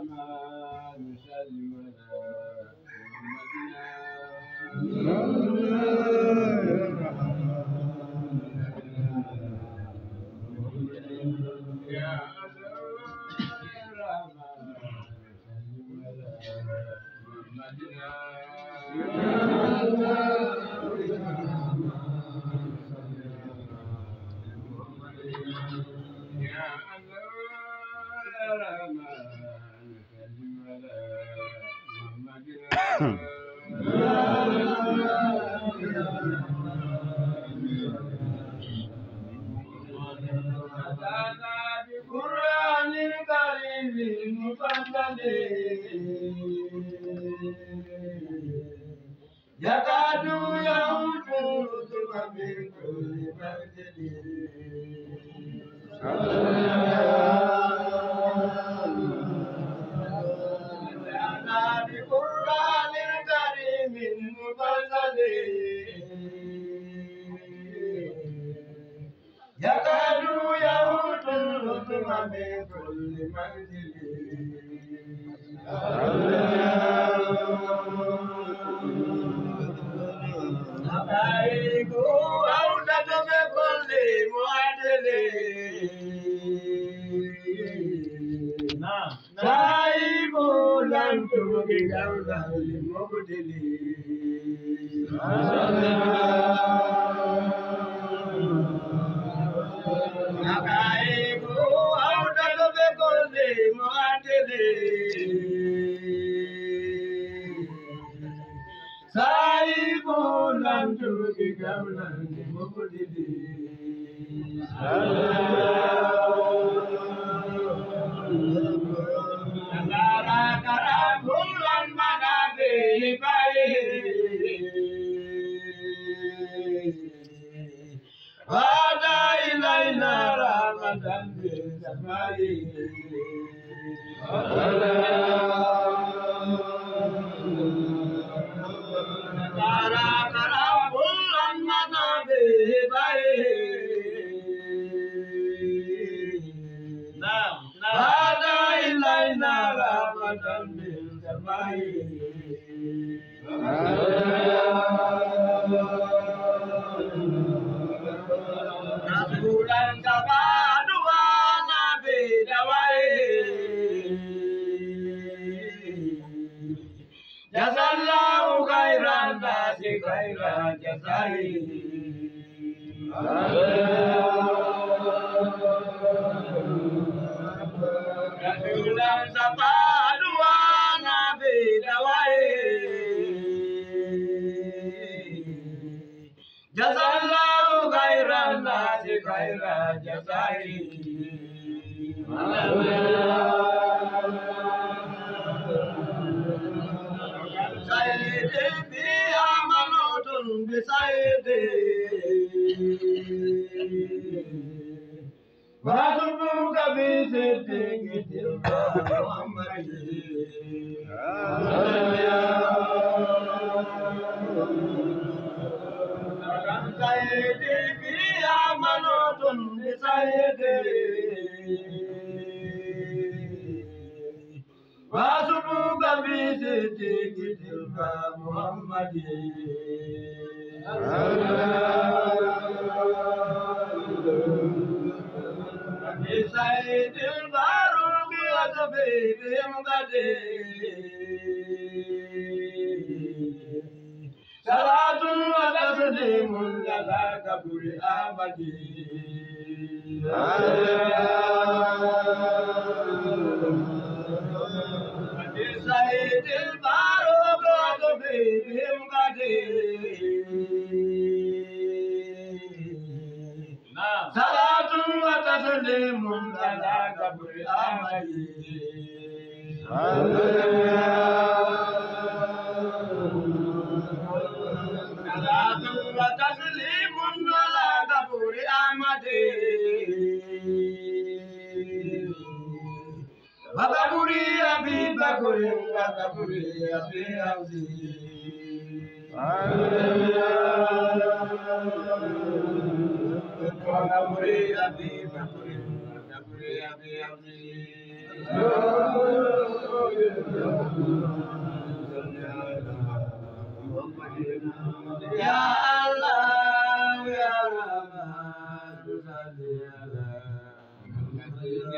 الرحمن سلم يا بقرآن الكريم المفضل يكاد ينفذ من كل مجد بقرآن الكريم المفضل يكاد ينفذ من كل مجد عودة بكل معدل سايب لم تبقي دولة المبدل عودة بكل معدل سايب لم تبقي دولة المبدل هذا إلينا رحمة بالسماء هذا إلينا رحمة بالسماء رسولا كمان وانا بدوائه جزا الله خير الناس خير جزائه رسولا كمان وانا بدوائه جزا الله خير الناس خير جزائه سيد فيها منوط بسيد وحسبك بصدق محمد سيدي فيها منوط بسيدي وحسبك بصدق محمد سيد الفاروق وسبيب مقدي صلاة وتسليم على قبر أحمد سيد الفاروق وسبيب مقدي صلاة وتسليم على قبر أحمد صلاة وتسليم على قبر أحمد وقبر أبي بكر وقبر أبي عبدي وقبر أبي بكر وقبر أبي عبدي Ya